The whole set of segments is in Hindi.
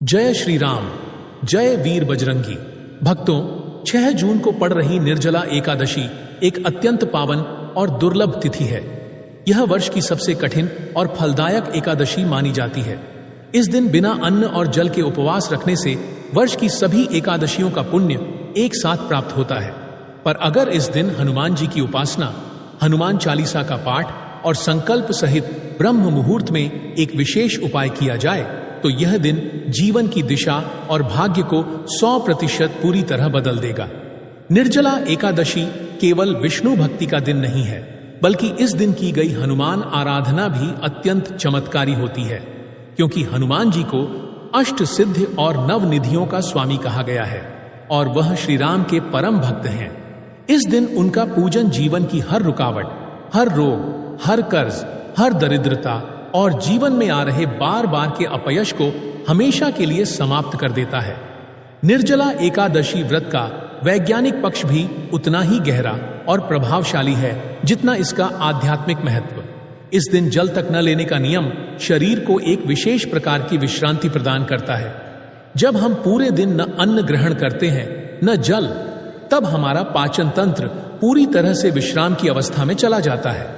जय श्री राम, जय वीर बजरंगी। भक्तों, 6 जून को पड़ रही निर्जला एकादशी एक अत्यंत पावन और दुर्लभ तिथि है। यह वर्ष की सबसे कठिन और फलदायक एकादशी मानी जाती है। इस दिन बिना अन्न और जल के उपवास रखने से वर्ष की सभी एकादशियों का पुण्य एक साथ प्राप्त होता है। पर अगर इस दिन हनुमान जी की उपासना, हनुमान चालीसा का पाठ और संकल्प सहित ब्रह्म मुहूर्त में एक विशेष उपाय किया जाए तो यह दिन जीवन की दिशा और भाग्य को 100% पूरी तरह बदल देगा। निर्जला एकादशी केवल विष्णु भक्ति का दिन नहीं है, बल्कि इस दिन की गई हनुमान आराधना भी अत्यंत चमत्कारी होती है, क्योंकि हनुमान जी को अष्ट सिद्ध और नवनिधियों का स्वामी कहा गया है और वह श्री राम के परम भक्त हैं। इस दिन उनका पूजन जीवन की हर रुकावट, हर रोग, हर कर्ज, हर दरिद्रता और जीवन में आ रहे बार बार के अपयश को हमेशा के लिए समाप्त कर देता है। निर्जला एकादशी व्रत का वैज्ञानिक पक्ष भी उतना ही गहरा और प्रभावशाली है जितना इसका आध्यात्मिक महत्व। इस दिन जल तक न लेने का नियम शरीर को एक विशेष प्रकार की विश्रांति प्रदान करता है। जब हम पूरे दिन न अन्न ग्रहण करते हैं न जल, तब हमारा पाचन तंत्र पूरी तरह से विश्राम की अवस्था में चला जाता है।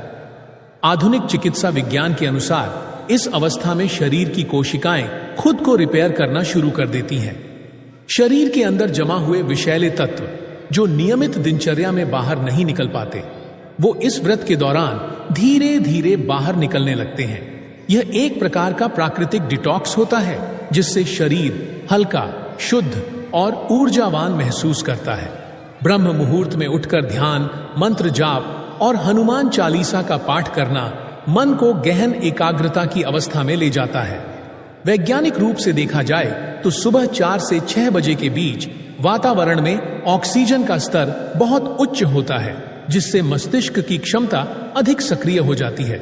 आधुनिक चिकित्सा विज्ञान के अनुसार इस अवस्था में शरीर की कोशिकाएं खुद को रिपेयर करना शुरू कर देती हैं। शरीर के अंदर जमा हुए विषैले तत्व जो नियमित दिनचर्या में बाहर नहीं निकल पाते, वो इस व्रत के दौरान धीरे धीरे बाहर निकलने लगते हैं। यह एक प्रकार का प्राकृतिक डिटॉक्स होता है, जिससे शरीर हल्का, शुद्ध और ऊर्जावान महसूस करता है। ब्रह्म मुहूर्त में उठकर ध्यान, मंत्र जाप और हनुमान चालीसा का पाठ करना मन को गहन एकाग्रता की अवस्था में ले जाता है। वैज्ञानिक रूप से देखा जाए तो सुबह 4 से 6 बजे के बीच वातावरण में ऑक्सीजन का स्तर बहुत उच्च होता है, जिससे मस्तिष्क की क्षमता अधिक सक्रिय हो जाती है।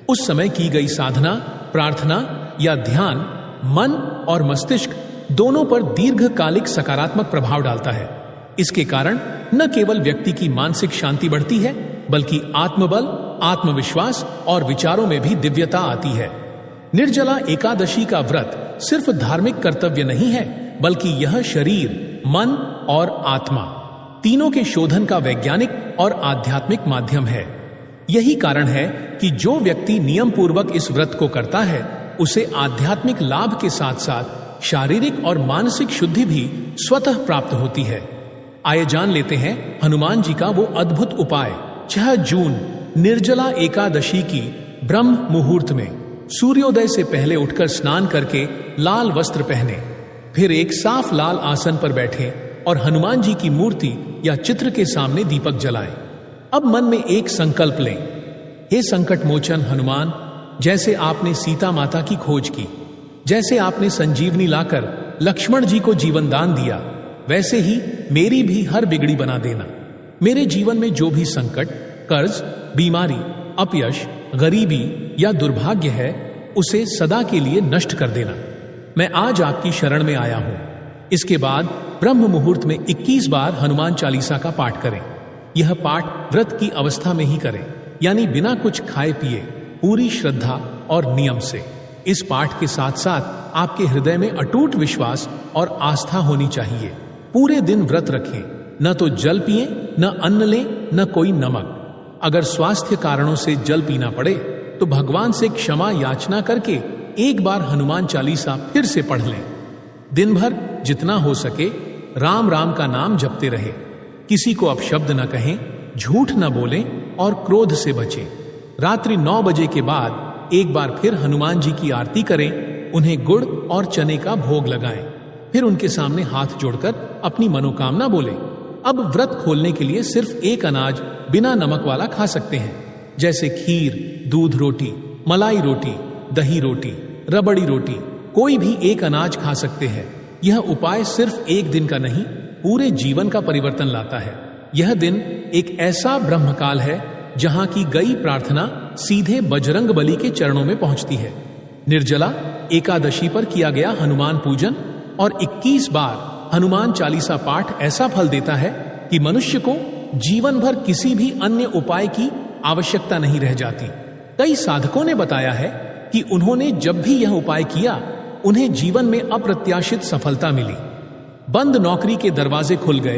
उस समय की गई साधना, प्रार्थना या ध्यान मन और मस्तिष्क दोनों पर दीर्घकालिक सकारात्मक प्रभाव डालता है। इसके कारण न केवल व्यक्ति की मानसिक शांति बढ़ती है, बल्कि आत्मबल, आत्मविश्वास और विचारों में भी दिव्यता आती है। निर्जला एकादशी का व्रत सिर्फ धार्मिक कर्तव्य नहीं है, बल्कि यह शरीर, मन और आत्मा तीनों के शोधन का वैज्ञानिक और आध्यात्मिक माध्यम है। यही कारण है कि जो व्यक्ति नियम पूर्वक इस व्रत को करता है, उसे आध्यात्मिक लाभ के साथ साथ शारीरिक और मानसिक शुद्धि भी स्वतः प्राप्त होती है। आइए जान लेते हैं हनुमान जी का वो अद्भुत उपाय। 6 जून निर्जला एकादशी की ब्रह्म मुहूर्त में सूर्योदय से पहले उठकर स्नान करके लाल वस्त्र पहने, फिर एक साफ लाल आसन पर बैठे और हनुमान जी की मूर्ति या चित्र के सामने दीपक जलाएं। अब मन में एक संकल्प लें। हे संकट मोचन हनुमान, जैसे आपने सीता माता की खोज की, जैसे आपने संजीवनी लाकर लक्ष्मण जी को जीवन दान दिया, वैसे ही मेरी भी हर बिगड़ी बना देना। मेरे जीवन में जो भी संकट, कर्ज, बीमारी, अपयश, गरीबी या दुर्भाग्य है, उसे सदा के लिए नष्ट कर देना। मैं आज आपकी शरण में आया हूं। इसके बाद ब्रह्म मुहूर्त में 21 बार हनुमान चालीसा का पाठ करें। यह पाठ व्रत की अवस्था में ही करें, यानी बिना कुछ खाए पिए, पूरी श्रद्धा और नियम से। इस पाठ के साथ साथ आपके हृदय में अटूट विश्वास और आस्था होनी चाहिए। पूरे दिन व्रत रखें, न तो जल पिएं, न अन्न लें, न कोई नमक। अगर स्वास्थ्य कारणों से जल पीना पड़े तो भगवान से क्षमा याचना करके एक बार हनुमान चालीसा फिर से पढ़ लें। दिन भर जितना हो सके राम राम का नाम जपते रहे। किसी को अपशब्द न कहें, झूठ न बोलें और क्रोध से बचें। रात्रि 9 बजे के बाद एक बार फिर हनुमान जी की आरती करें, उन्हें गुड़ और चने का भोग लगाएं, फिर उनके सामने हाथ जोड़कर अपनी मनोकामना बोलें। अब व्रत खोलने के लिए सिर्फ एक अनाज बिना नमक वाला खा सकते हैं, जैसे खीर, दूध रोटी, मलाई रोटी, दही रोटी, रबड़ी रोटी। कोई भी एक अनाज खा सकते हैं। यह उपाय सिर्फ एक दिन का नहीं, पूरे जीवन का परिवर्तन लाता है। यह दिन एक ऐसा ब्रह्मकाल है जहां की गई प्रार्थना सीधे बजरंग बली के चरणों में पहुंचती है। निर्जला एकादशी पर किया गया हनुमान पूजन और 21 बार हनुमान चालीसा पाठ ऐसा फल देता है कि मनुष्य को जीवन भर किसी भी अन्य उपाय की आवश्यकता नहीं रह जाती। कई साधकों ने बताया है कि उन्होंने जब भी यह उपाय किया, उन्हें जीवन में अप्रत्याशित सफलता मिली। बंद नौकरी के दरवाजे खुल गए,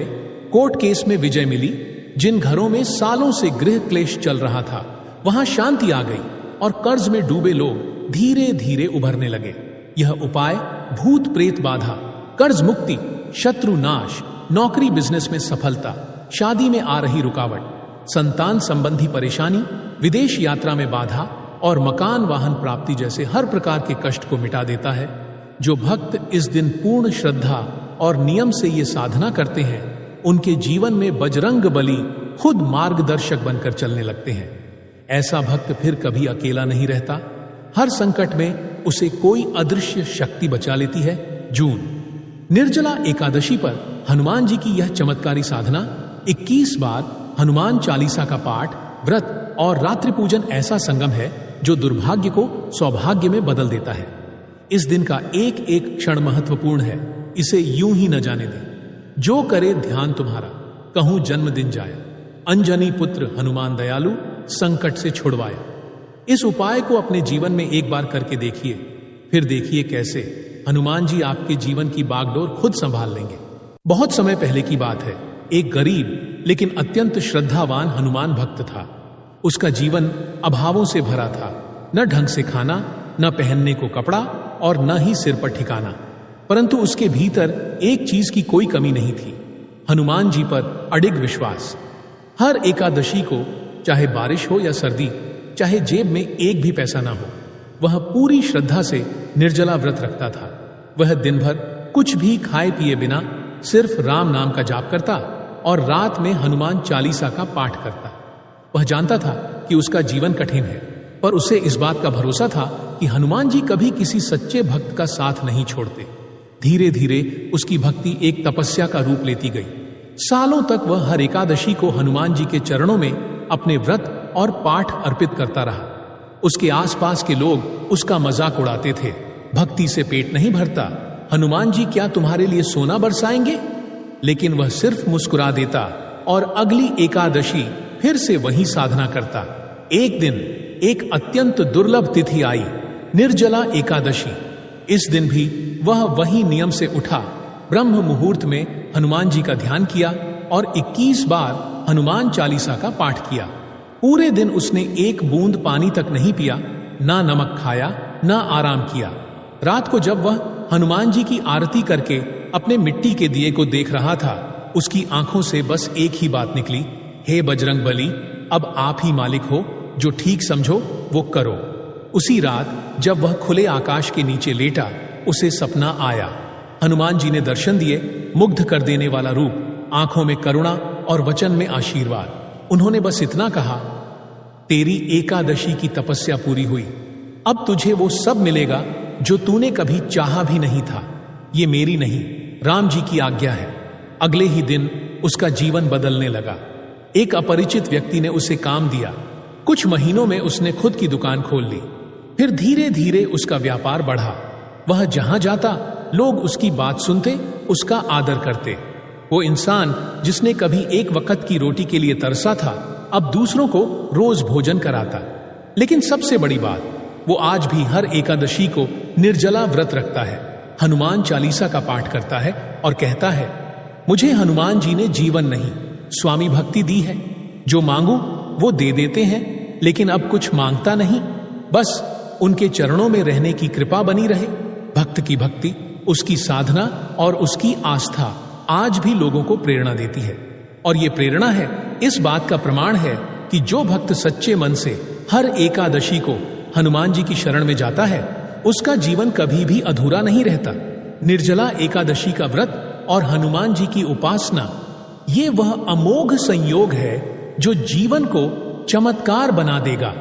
कोर्ट केस में विजय मिली। जिन घरों में सालों से गृह क्लेश चल रहा था वहां शांति आ गई और कर्ज में डूबे लोग धीरे धीरे उभरने लगे। यह उपाय भूत प्रेत बाधा, कर्ज मुक्ति, शत्रु नाश, नौकरी बिजनेस में सफलता, शादी में आ रही रुकावट, संतान संबंधी परेशानी, विदेश यात्रा में बाधा और मकान वाहन प्राप्ति जैसे हर प्रकार के कष्ट को मिटा देता है। जो भक्त इस दिन पूर्ण श्रद्धा और नियम से ये साधना करते हैं उनके जीवन में बजरंग बली खुद मार्गदर्शक बनकर चलने लगते हैं। ऐसा भक्त फिर कभी अकेला नहीं रहता। हर संकट में उसे कोई अदृश्य शक्ति बचा लेती है। जून निर्जला एकादशी पर हनुमान जी की यह चमत्कारी साधना 21 बार हनुमान चालीसा का पाठ, व्रत और रात्रि पूजन ऐसा संगम है जो दुर्भाग्य को सौभाग्य में बदल देता है। इस दिन का एक एक क्षण महत्वपूर्ण है, इसे यूं ही न जाने दें। जो करे ध्यान तुम्हारा, कहूं जन्मदिन जाया, अंजनी पुत्र हनुमान दयालु, संकट से छुड़वाया। इस उपाय को अपने जीवन में एक बार करके देखिए, फिर देखिए कैसे हनुमान जी आपके जीवन की बागडोर खुद संभाल लेंगे। बहुत समय पहले की बात है, एक गरीब लेकिन अत्यंत श्रद्धावान हनुमान भक्त था। उसका जीवन अभावों से भरा था, न ढंग से खाना, न पहनने को कपड़ा और न ही सिर पर ठिकाना। परंतु उसके भीतर एक चीज की कोई कमी नहीं थी, हनुमान जी पर अडिग विश्वास। हर एकादशी को, चाहे बारिश हो या सर्दी, चाहे जेब में एक भी पैसा ना हो, वह पूरी श्रद्धा से निर्जला व्रत रखता था। वह दिन भर कुछ भी खाए पिए बिना सिर्फ राम नाम का जाप करता और रात में हनुमान चालीसा का पाठ करता। वह जानता था कि उसका जीवन कठिन है, पर उसे इस बात का भरोसा था कि हनुमान जी कभी किसी सच्चे भक्त का साथ नहीं छोड़ते। धीरे धीरे उसकी भक्ति एक तपस्या का रूप लेती गई। सालों तक वह हर एकादशी को हनुमान जी के चरणों में अपने व्रत और पाठ अर्पित करता रहा। उसके आसपास के लोग उसका मजाक उड़ाते थे, भक्ति से पेट नहीं भरता, हनुमान जी क्या तुम्हारे लिए सोना बरसाएंगे? लेकिन वह सिर्फ मुस्कुरा देता और अगली एकादशी फिर से वही साधना करता। एक दिन एक अत्यंत दुर्लभ तिथि आई, निर्जला एकादशी। इस दिन भी वह वही नियम से उठा, ब्रह्म मुहूर्त में हनुमान जी का ध्यान किया और 21 बार हनुमान चालीसा का पाठ किया। पूरे दिन उसने एक बूंद पानी तक नहीं पिया, ना नमक खाया, ना आराम किया। रात को जब वह हनुमान जी की आरती करके अपने मिट्टी के दिए को देख रहा था, उसकी आंखों से बस एक ही बात निकली, हे बजरंग बली, अब आप ही मालिक हो, जो ठीक समझो वो करो। उसी रात जब वह खुले आकाश के नीचे लेटा, उसे सपना आया। हनुमान जी ने दर्शन दिए, मुग्ध कर देने वाला रूप, आंखों में करुणा और वचन में आशीर्वाद। उन्होंने बस इतना कहा, तेरी एकादशी की तपस्या पूरी हुई, अब तुझे वो सब मिलेगा जो तूने कभी चाहा भी नहीं था। ये मेरी नहीं, राम जी की आज्ञा है। अगले ही दिन उसका जीवन बदलने लगा। एक अपरिचित व्यक्ति ने उसे काम दिया। कुछ महीनों में उसने खुद की दुकान खोल ली। फिर धीरे धीरे उसका व्यापार बढ़ा। वह जहां जाता लोग उसकी बात सुनते, उसका आदर करते। वो इंसान जिसने कभी एक वक्त की रोटी के लिए तरसा था, अब दूसरों को रोज भोजन कराता। लेकिन सबसे बड़ी बात, वो आज भी हर एकादशी को निर्जला व्रत रखता है, हनुमान चालीसा का पाठ करता है और कहता है, मुझे हनुमान जी ने जीवन नहीं, स्वामी भक्ति दी है। जो मांगू वो दे देते हैं, लेकिन अब कुछ मांगता नहीं, बस उनके चरणों में रहने की कृपा बनी रहे। भक्त की भक्ति, उसकी साधना और उसकी आस्था आज भी लोगों को प्रेरणा देती है। और ये प्रेरणा है, इस बात का प्रमाण है कि जो भक्त सच्चे मन से हर एकादशी को हनुमान जी की शरण में जाता है, उसका जीवन कभी भी अधूरा नहीं रहता। निर्जला एकादशी का व्रत और हनुमान जी की उपासना, ये वह अमोघ संयोग है जो जीवन को चमत्कार बना देगा।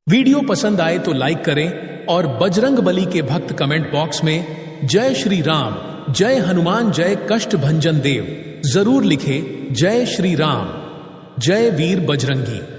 वीडियो पसंद आए तो लाइक करें और बजरंग बली के भक्त कमेंट बॉक्स में जय श्री राम, जय हनुमान, जय कष्ट भंजन देव जरूर लिखे। जय श्री राम, जय वीर बजरंगी।